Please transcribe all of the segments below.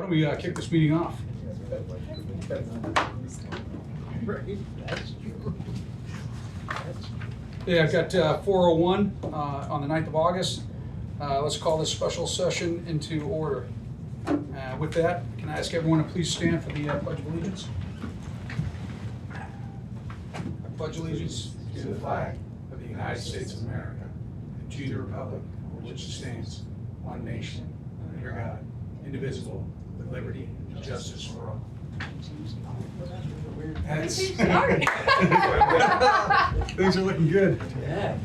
don't we kick this meeting off? Right, that's true. Yeah, I've got 4:01 on the 9th of August. Let's call this special session into order. With that, can I ask everyone to please stand for the Pledge of Allegiance? I pledge allegiance to the flag of the United States of America and to the republic for which it stands, one nation, under God, indivisible, with liberty and justice for all. Things are looking good. Yeah.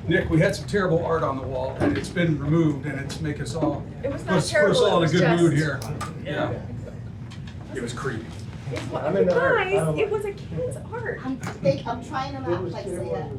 Nick, we had some terrible art on the wall, and it's been removed, and it's make us all It was not put us terrible, all in it a was good just- mood here. Yeah. It was creepy. Guys, it was a kid's art. I'm trying to not like say that.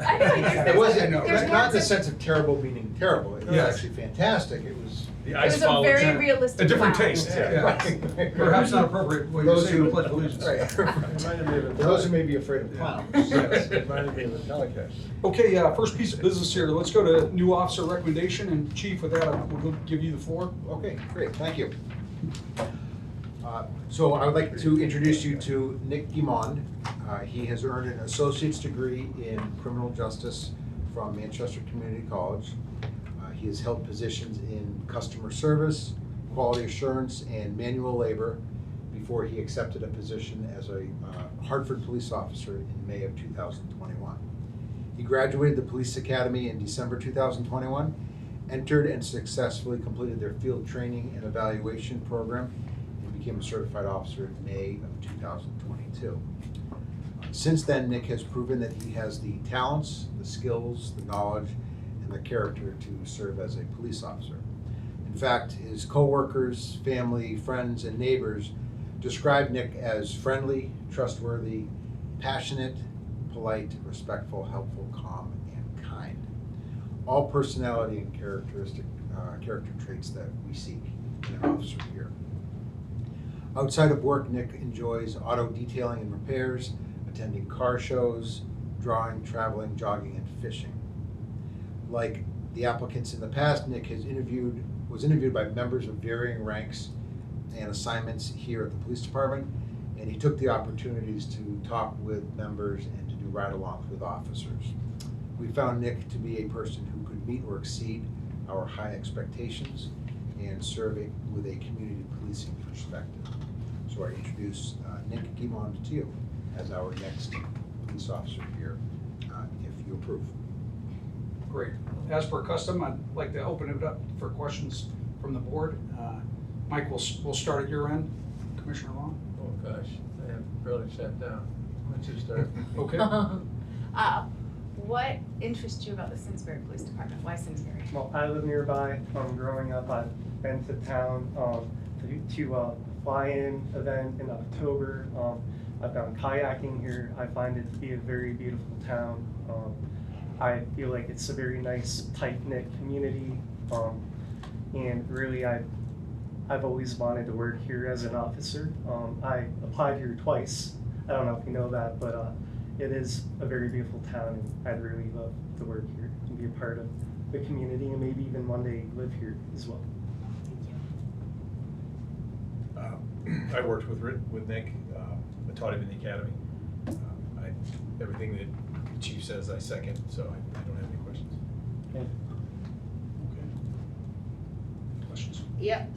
I know, It wasn't, I know, there's not in the lots of- sense of terrible meaning terrible. It was Yes. actually fantastic. It was. The It ice was a ball very lieutenant. realistic A different clown. taste, Yeah, yeah. right. Perhaps not appropriate when you're saying the Pledge of Allegiance. Right. For those who may be afraid of clowns. Yes. Reminded me of the telecast. Okay, first piece of business here. Let's go to new officer recommendation, and Chief, with that, we'll give you the floor. Okay, great, thank you. So I would like to introduce you to Nick Guimond. He has earned an associate's degree in criminal justice from Manchester Community College. He has held positions in customer service, quality assurance, and manual labor before he accepted a position as a Hartford police officer in May of 2021. He graduated the police academy in December 2021, entered and successfully completed their field training and evaluation program, and became a certified officer in May of 2022. Since then, Nick has proven that he has the talents, the skills, the knowledge, and the character to serve as a police officer. In fact, his coworkers, family, friends, and neighbors describe Nick as friendly, trustworthy, passionate, polite, respectful, helpful, calm, and kind. All personality and character traits that we seek in an officer here. Outside of work, Nick enjoys auto detailing and repairs, attending car shows, drawing, traveling, jogging, and fishing. Like the applicants in the past, Nick was interviewed by members of varying ranks and assignments here at the police department, and he took the opportunities to talk with members and to do ride-alongs with officers. We found Nick to be a person who could meet or exceed our high expectations and serve with a community policing perspective. So I introduce Nick Guimond to you as our next police officer here, if you approve. Great. As per custom, I'd like to open it up for questions from the board. Mike, we'll start at your end. Commissioner Long. Oh gosh, I have barely sat down. Once you start. Okay. What interests you about the Simsbury Police Department? Why Simsbury? Well, I live nearby. Growing up, I've been to town to fly-in event in October. I've gone kayaking here. I find it to be a very beautiful town. I feel like it's a very nice, tight-knit community, and really, I've always wanted to work here as an officer. I applied here twice. I don't know if you know that, but it is a very beautiful town, and I'd really love to work here and be a part of the community, and maybe even one day live here as well. I worked with Nick. I taught him in the academy. Everything that the chief says, I second, so I don't have any questions. Okay. Okay. Questions? Yep.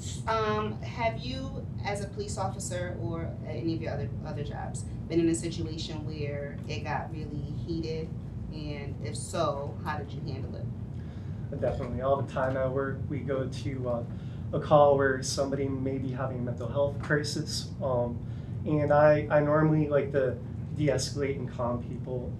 Have you, as a police officer or any of your other jobs, been in a situation where it got really heated? And if so, how did you handle it? Definitely. All the time at work, we go to a call where somebody may be having a mental health crisis. And I normally like to de-escalate and calm people.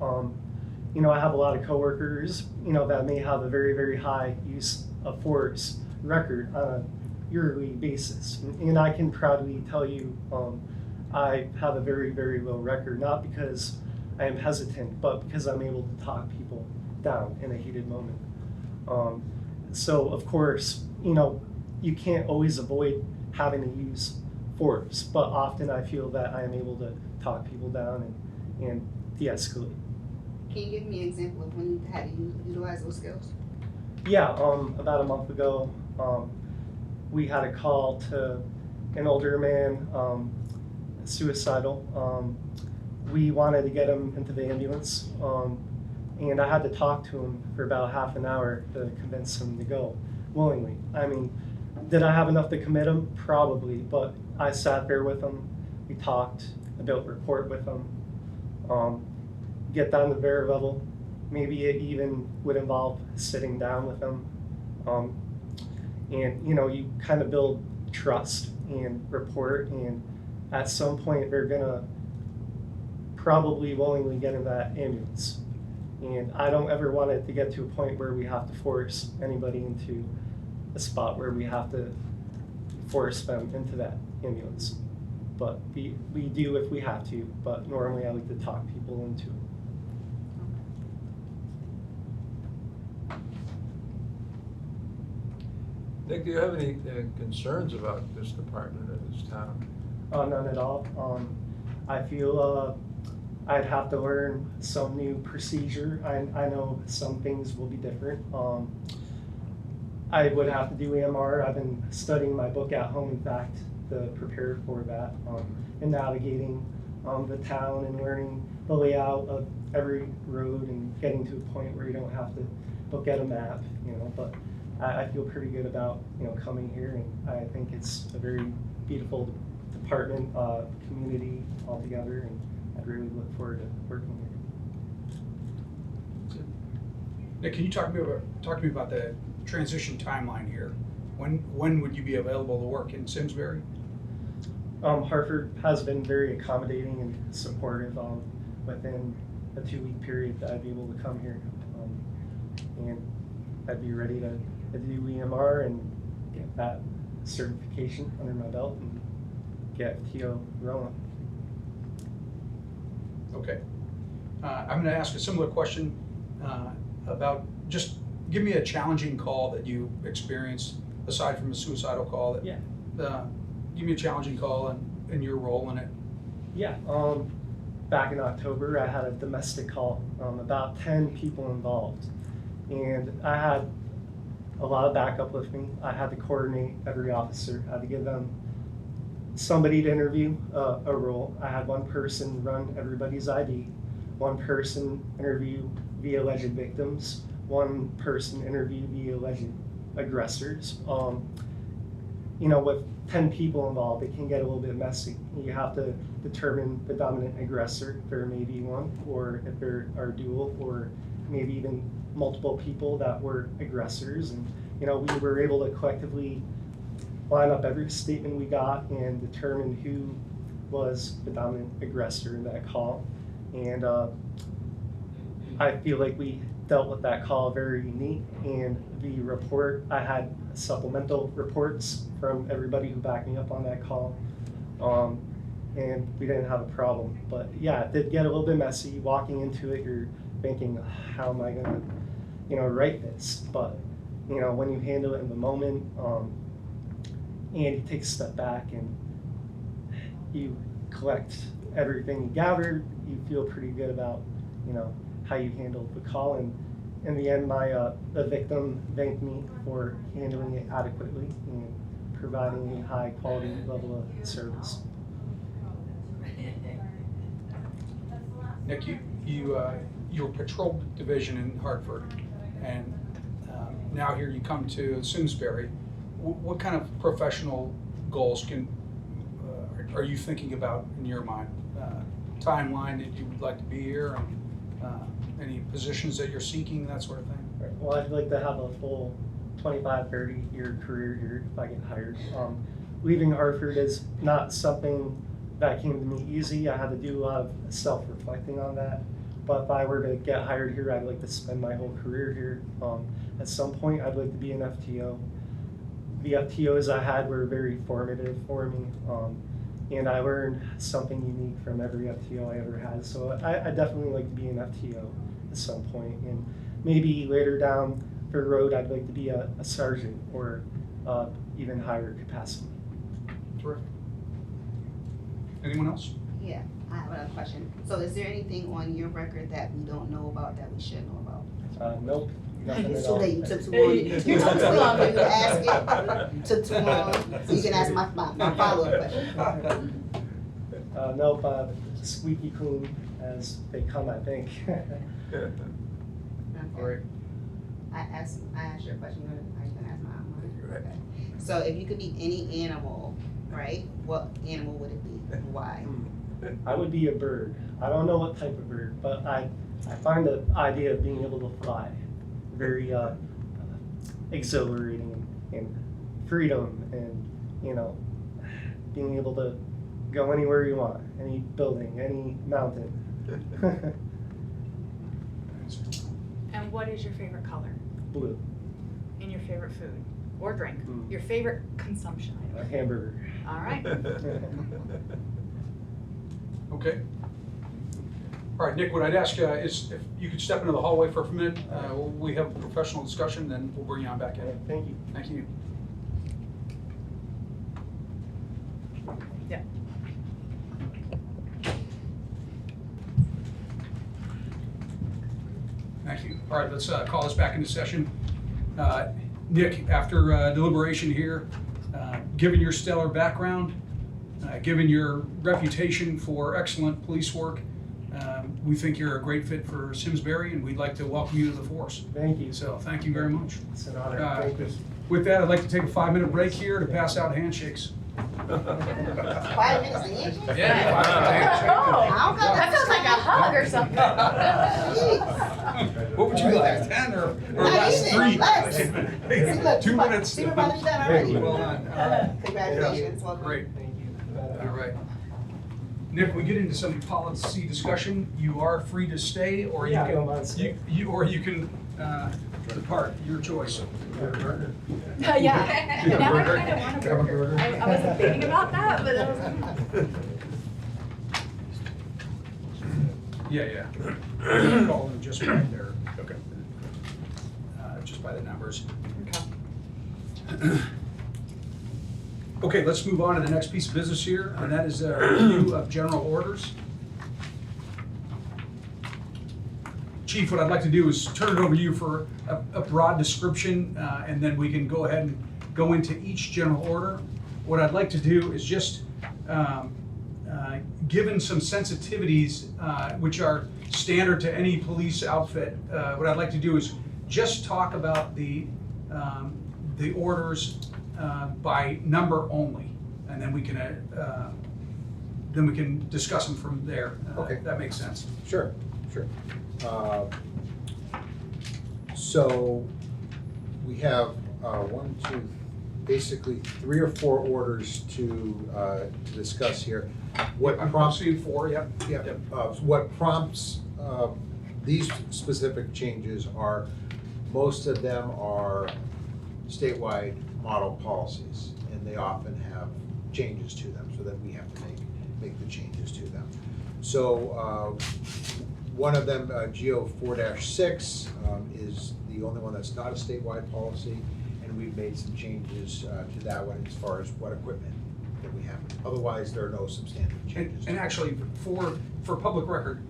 I have a lot of coworkers, that may have a very, very high use of force record on a yearly basis. And I can proudly tell you, I have a very, very low record, not because I am hesitant, but because I'm able to talk people down in a heated moment. So of course, you can't always avoid having to use force, but often I feel that I am able to talk people down and de-escalate. Can you give me an example of when you had to utilize those skills? Yeah, about a month ago, we had a call to an older man, suicidal. We wanted to get him into the ambulance, and I had to talk to him for about half an hour to convince him to go willingly. I mean, did I have enough to commit him? Probably, but I sat there with him. We talked, I built rapport with him, get down to their level. Maybe it even would involve sitting down with him. And you kind of build trust and rapport, and at some point they're gonna probably willingly get in that ambulance. And I don't ever want it to get to a point where we have to force anybody into a spot where we have to force them into that ambulance. But we do if we have to, but normally I like to talk people into it. Nick, do you have any concerns about this department or this town? None at all. I feel I'd have to learn some new procedure. I know some things will be different. I would have to do EMR. I've been studying my book at home, in fact, to prepare for that, and navigating the town and learning the layout of every road and getting to a point where you don't have to look at a map, but I feel pretty good about, coming here, and I think it's a very beautiful department, community altogether, and I really look forward to working here. Nick, can you talk to me about the transition timeline here? When would you be available to work in Simsbury? Hartford has been very accommodating and supportive. Within a 2-week period, I'd be able to come here, and I'd be ready to do EMR and get that certification under my belt and get FTO rolling. Okay. I'm going to ask a similar question about just give me a challenging call that you experienced aside from a suicidal call. That, Yeah. Give me a challenging call and your role in it. Yeah. Back in October, I had a domestic call, about 10 people involved, and I had a lot of backup with me. I had to coordinate every officer. I had to give them somebody to interview, a role. I had one person run everybody's ID, one person interview the alleged victims, one person interview the alleged aggressors. With 10 people involved, it can get a little bit messy. You have to determine the dominant aggressor. There may be one, or if there are dual, or maybe even multiple people that were aggressors. And we were able to collectively line up every statement we got and determine who was the dominant aggressor in that call. And I feel like we dealt with that call very neat, and the report, I had supplemental reports from everybody who backed me up on that call, and we didn't have a problem. But yeah, it did get a little bit messy. Walking into it, you're thinking, how am I gonna, write this? But when you handle it in the moment, and you take a step back and you collect everything you gathered, you feel pretty good about, how you handled the call. And in the end, the victim thanked me for handling it adequately and providing a high quality level of service. Nick, your patrol division in Hartford, and now here you come to Simsbury. What kind of professional goals are you thinking about in your mind? Timeline that you would like to be here, and any positions that you're seeking, that sort of thing? Well, I'd like to have a full 25, 30-year career here if I get hired. Leaving Hartford is not something that came to me easy. I had to do a lot of self-reflecting on that. But if I were to get hired here, I'd like to spend my whole career here. At some point, I'd like to be an FTO. The FTOs I had were very formative for me, and I learned something unique from every FTO I ever had. So I definitely like to be an FTO at some point, and maybe later down the road, I'd like to be a sergeant or even higher capacity. Terrific. Anyone else? Yeah, I have another question. So is there anything on your record that we don't know about that we should know about? Nope. Nothing It's at too all. late, you took too long. You took too long for you to ask it. Took too long, so you can ask my follow-up question. Nope, squeaky clean as they come, I think. Okay. All right. I asked your question, I was gonna ask mine. Go ahead. Okay. So if you could be any animal, right, what animal would it be, and why? I would be a bird. I don't know what type of bird, but I find the idea of being able to fly very exhilarating and freedom and, you know, being able to go anywhere you want, any building, any mountain. And what is your favorite color? Blue, And your favorite food or drink? Mm. Your favorite consumption a item? hamburger. All right. Okay. All right, Nick, what I'd ask is if you could step into the hallway for a minute. We have a professional discussion, then we'll bring you on back in. Thank you. Thank you. Yeah. Thank you. All right, let's call this back into session. Nick, after deliberation here, given your stellar background, given your reputation for excellent police work, we think you're a great fit for Simsbury, and we'd like to welcome you to the force. Thank you. So thank you very much. It's an honor. Uh, Thank you. With that, I'd like to take a 5-minute break here to pass out handshakes. 5 minutes to handshake? Yeah, 5-minute handshake. I don't got That sounds like a hug or something. What would you like, 10 or Not less? even, 3? less. See, look, 2 minutes. See, we're about to be done already. Well done. All right. Congratulations, welcome. Great. Thank you. All right. Nick, we get into some policy discussion. You are free to stay, or you Yeah, I can, don't mind staying. or you can depart. Your choice. Yeah. Now I kind of want a burger. I wasn't thinking about that, but that was. Yeah. Call them just right there. Okay. Just by the numbers. Okay. Okay, let's move on to the next piece of business here, and that is a review of general orders. Chief, what I'd like to do is turn it over to you for a broad description, and then we can go ahead and go into each general order. What I'd like to do is just, given some sensitivities which are standard to any police outfit, what I'd like to do is just talk about the orders by number only, and then we can discuss them from there. Okay. That makes sense. Sure. So we have basically 3 or 4 orders to discuss here. What I'm prompts seeing 4, yep. what prompts these specific changes are, most of them are statewide model policies, and they often have changes to them, so that we have to make the changes to them. So one of them, GO 4-6, is the only one that's not a statewide policy, and we've made some changes to that one as far as what equipment that we have. Otherwise, there are no substantive changes. And actually, for public record,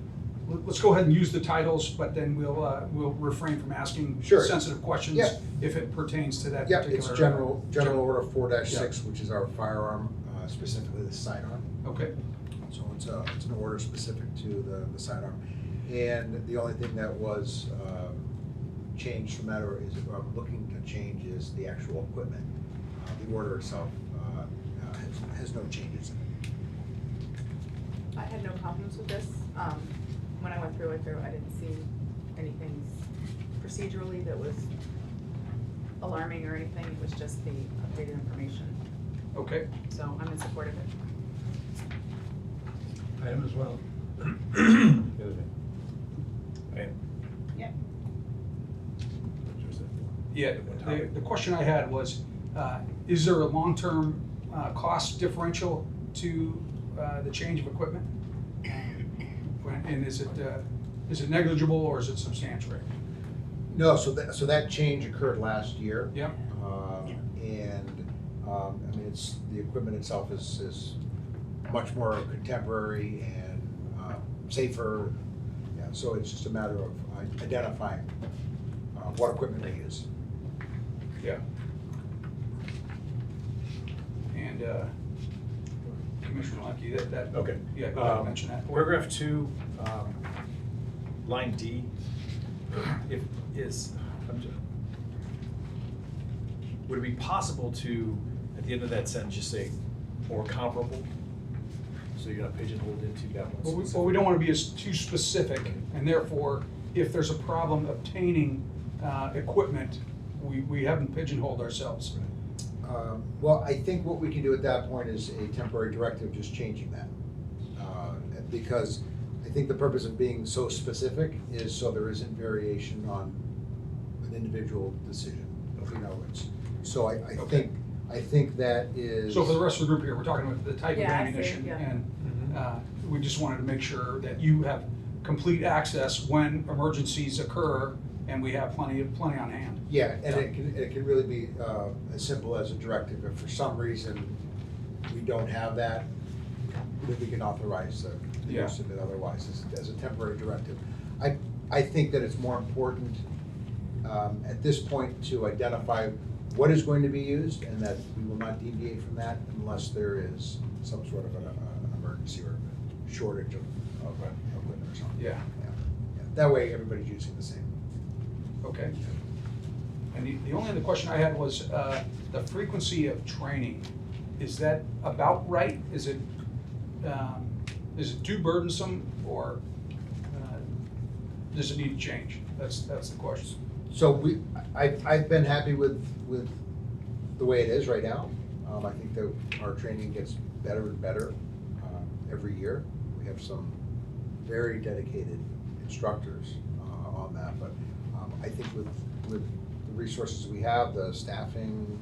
let's go ahead and use the titles, but then we'll refrain from asking Sure. sensitive questions Yeah. if it pertains to that Yep, particular. it's general order 4-6, which is our firearm, specifically the sidearm. Okay, So it's an order specific to the sidearm. And the only thing that was changed from that, or is looking to change, is the actual equipment. The order itself has no changes in it. I had no problems with this. When I went through it, I didn't see anything procedurally that was alarming or anything. It was just the updated information. okay. So I'm in support of it. I am as well. Excuse me. Yep. Yeah, the question I had was, is there a long-term cost differential to the change of equipment? And is it negligible or is it substantial? No, so that change occurred last year. Yep. And, I mean, the equipment itself is much more contemporary and safer. Yeah, so it's just a matter of identifying what equipment they use. Yeah. And Commissioner Lemke, that. Okay. Yeah, go ahead and mention that. Paragraph 2, line D, would it be possible to, at the end of that sentence, just say, or comparable? So you're not pigeonholed into that one. Well, we don't want to be too specific, and therefore, if there's a problem obtaining equipment, we haven't pigeonholed ourselves. Well, I think what we can do at that point is a temporary directive, just changing that. Because I think the purpose of being so specific is so there isn't variation on an individual decision. You know, so Okay. I think that is. So for the rest of the group here, we're talking about the type of Yeah, I see, ammunition, yeah. and we just wanted to make sure that you have complete access when emergencies occur, and we have plenty on hand. Yeah, and it can really be as simple as a directive. If for some reason we don't have that, then we can authorize the Yeah. use of it otherwise as a temporary directive. I think that it's more important at this point to identify what is going to be used, and that we will not deviate from that unless there is some sort of an emergency or shortage of equipment or something. Yeah. That way, everybody's using the same. Okay. And the only other question I had was the frequency of training. Is that about right? Is it too burdensome, or does it need to change? That's the question. So I've been happy with the way it is right now. I think that our training gets better and better every year. We have some very dedicated instructors on that, but I think with the resources we have, the staffing,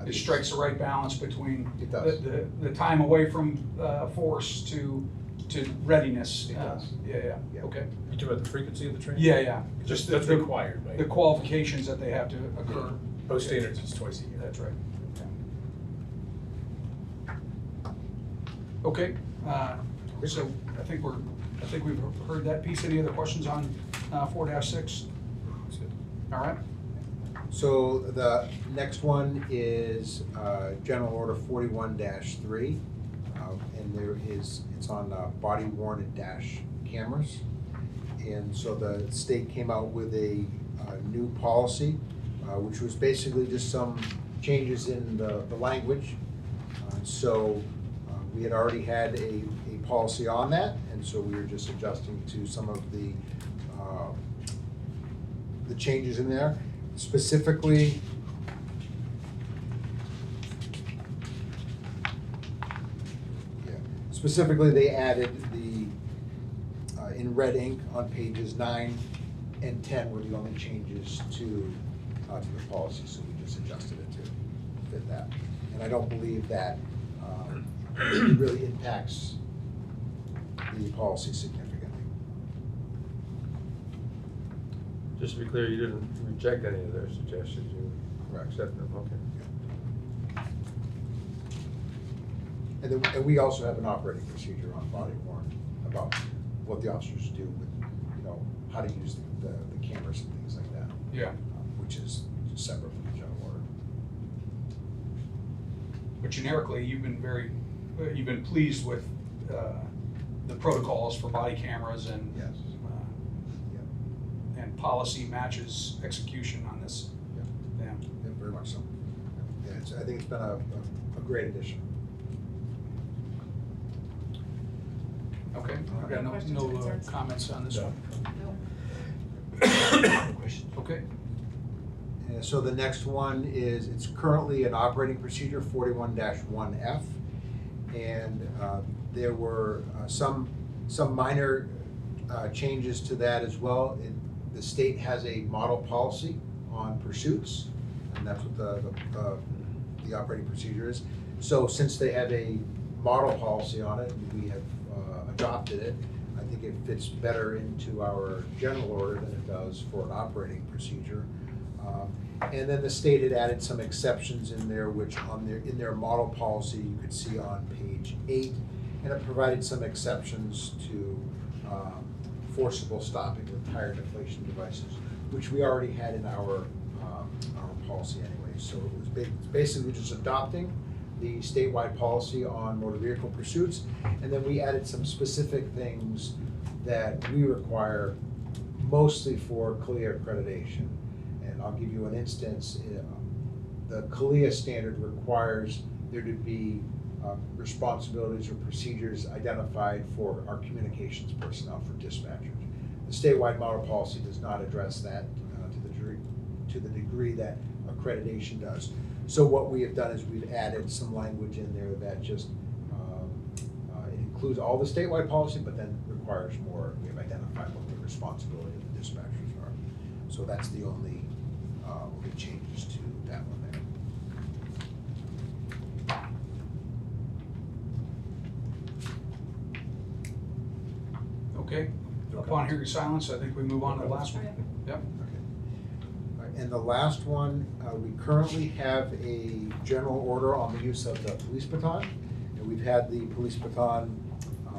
It strikes the right balance between It does. the time away from force to readiness. It does. Yeah, Yeah. okay. You talking about the frequency of the training? Yeah. Just Just that's required, right? the qualifications that they have to occur. Post standards is twice a year. That's right. Okay, so I think we've heard that piece. Any other questions on 4-6? All right. So the next one is General Order 41-3, and it's on body worn and dash cameras. And so the state came out with a new policy, which was basically just some changes in the language. So we had already had a policy on that, and so we were just adjusting to some of the changes in there. Specifically, they added the, in red ink on pages 9 and 10 were the only changes to the policy, so we just adjusted it to fit that. And I don't believe that it really impacts the policy significantly. Just to be clear, you didn't reject any of their suggestions, you Correct. accepted them, okay. And we also have an operating procedure on body worn about what the officers do with, how to use the cameras and things like that. Yeah. Which is separate from the general order. But generically, you've been pleased with the protocols for body cameras, and Yes. and policy matches execution on this. Yeah, very much so. Yeah, I think it's been a great addition. Okay, I've got Any questions or no concerns? comments on this No. one. Okay. So the next one is, it's currently an operating procedure 41-1F, and there were some minor changes to that as well. The state has a model policy on pursuits, and that's what the operating procedure is. So since they have a model policy on it, we have adopted it. I think it fits better into our general order than it does for an operating procedure. And then the state had added some exceptions in there, which in their model policy you could see on page 8, and it provided some exceptions to forcible stopping with tire deflation devices, which we already had in our policy anyway. So it was basically just adopting the statewide policy on motor vehicle pursuits, and then we added some specific things that we require mostly for CLIA accreditation. And I'll give you an instance. The CLIA standard requires there to be responsibilities or procedures identified for our communications personnel, for dispatchers. The statewide model policy does not address that to the degree that accreditation does. So what we have done is we've added some language in there that just it includes all the statewide policy, but then requires more. We have identified what the responsibility of the dispatchers are. So that's the only changes to that one there. Okay, upon hearing silence, I think we move on to the last one. Yep. And the last one, we currently have a general order on the use of the police baton. And we've had the police baton,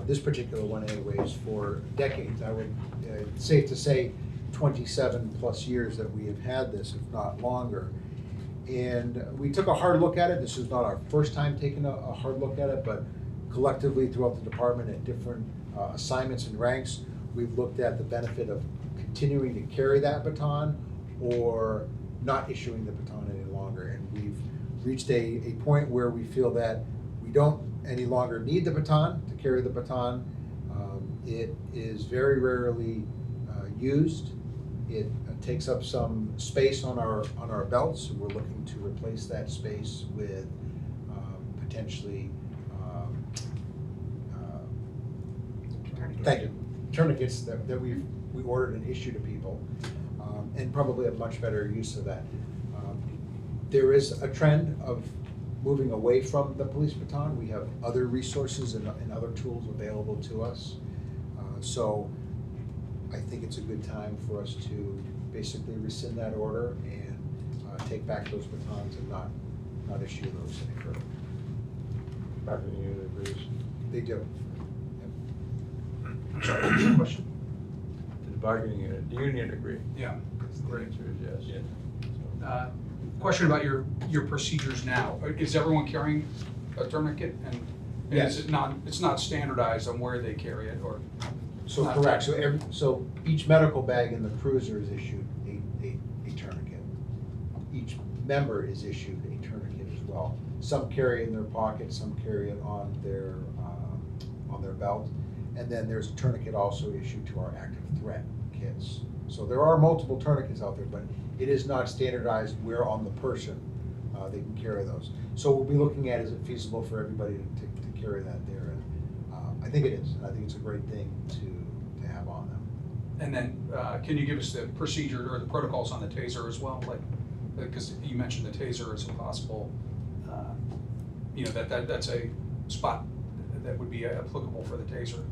this particular one anyways, for decades. I would, safe to say, 27 plus years that we have had this, if not longer. And we took a hard look at it. This is not our first time taking a hard look at it, but collectively throughout the department at different assignments and ranks, we've looked at the benefit of continuing to carry that baton or not issuing the baton any longer. And we've reached a point where we feel that we don't any longer need the baton to carry the baton. It is very rarely used. It takes up some space on our belts. We're looking to replace that space with potentially thank you, tourniquets that we ordered and issued to people. And probably a much better use of that. There is a trend of moving away from the police baton. We have other resources and other tools available to us. So I think it's a good time for us to basically rescind that order and take back those batons and not issue those any further. Bargaining unit agrees. They do. I'm sorry, what was your question? The bargaining unit, the union agree. Yeah. The answer is yes. Question about your procedures now. Is everyone carrying a tourniquet? And Yes. is it not, it's not standardized on where they carry it, or? So not- correct. So each medical bag in the cruiser is issued a tourniquet. Each member is issued a tourniquet as well. Some carry it in their pocket, some carry it on their belt, and then there's a tourniquet also issued to our active threat kits. So there are multiple tourniquets out there, but it is not standardized where on the person they can carry those. So we'll be looking at, is it feasible for everybody to carry that there? And I think it is. I think it's a great thing to have on them. And then, can you give us the procedure or the protocols on the taser as well? Like, because you mentioned the taser as a possible, that's a spot that would be applicable for the taser.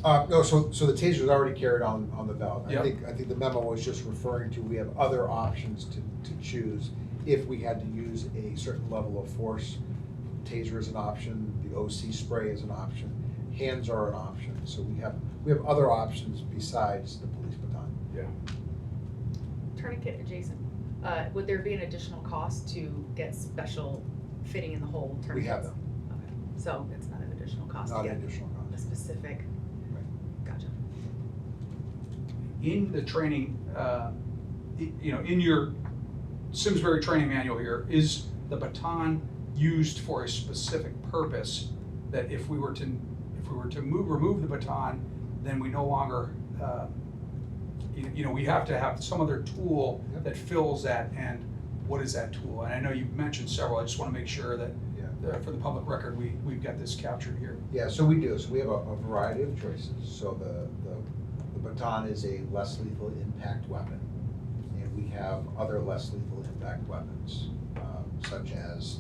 No, so the taser is already carried on the belt. Yep. I think the memo was just referring to, we have other options to choose if we had to use a certain level of force. Taser is an option, the OC spray is an option, hands are an option. So we have other options besides the police baton. Yeah. Tourniquet adjacent, would there be an additional cost to get special fitting in the hole tourniquets? We have them, Okay, so it's not an additional cost to not get an additional a cost. specific, gotcha. In the training, in your Simsbury training manual here, is the baton used for a specific purpose that if we were to remove the baton, then we no longer, we have to have some other tool Yep. that fills that, and what is that tool? And I know you've mentioned several, I just want to make sure that for the public record, we've got this captured here. Yeah, so we do. So we have a variety of choices. So the baton is a less lethal impact weapon. And we have other less lethal impact weapons, such as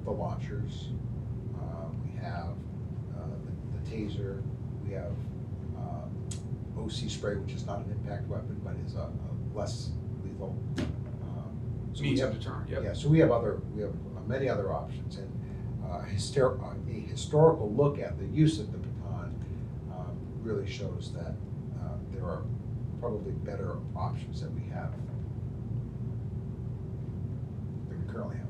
the launchers. We have the taser. We have OC spray, which is not an impact weapon, but is a less lethal. So Means we of have, deterrent, yep. Yeah, so we have many other options, and a historical look at the use of the baton really shows that there are probably better options that we have than we currently have.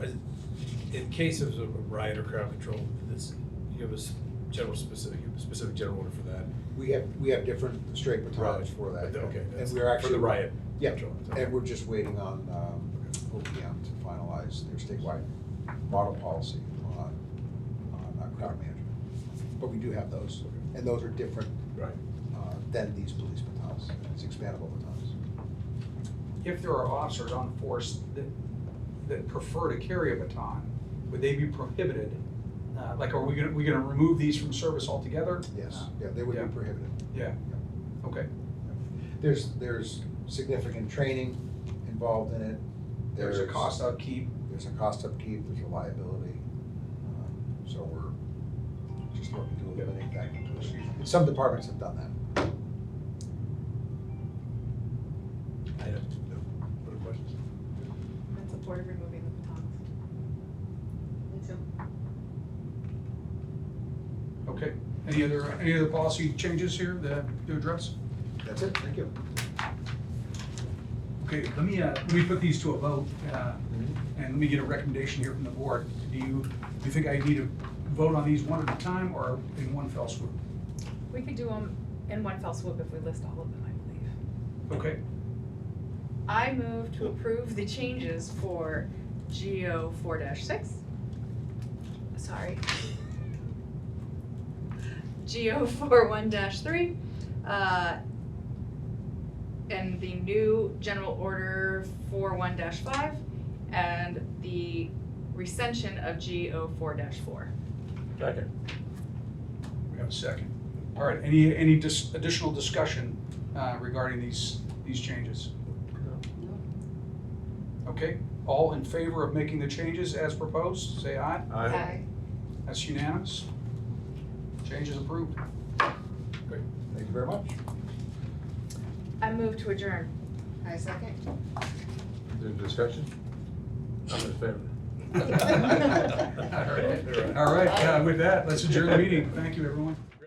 Yeah. In case of a riot or crowd control, you have a specific general order for that. We have different straight batons for that. Okay, And that's we're actually. for the riot. Yeah, control. and we're just waiting on OPM to finalize their statewide model policy on crowd management. But we do have those, and those are different Right. than these police batons. It's expandable batons. If there are officers on force that prefer to carry a baton, would they be prohibited? Like, are we gonna remove these from service altogether? Yes, yeah, they would Yeah. be prohibited. Yeah, okay. There's significant training involved in it. There's a cost upkeep. There's a cost upkeep, there's a liability. So we're just looking to eliminate that completely. And some departments have done that. I have no other questions. I'm in support of removing the batons. Me too. Okay. Any other policy changes here to address? That's it, thank you. Okay, let me put these to a vote, and let me get a recommendation here from the board. Do you think I need to vote on these one at a time or in one fell swoop? We could do them in one fell swoop if we list all of them, I believe. Okay, I move to approve the changes for GO 4-6. Sorry. GO 41-3, and the new general order 41-5, and the recension of GO 4-4. Second. we have a second. All right, any additional discussion regarding these changes? Okay, all in favor of making the changes as proposed, say aye. Aye. That's unanimous. Change is approved. Great, thank you very much. I move to adjourn. I second. Is there discussion? I'm in favor. All right, with that, let's adjourn the meeting. Thank you, everyone.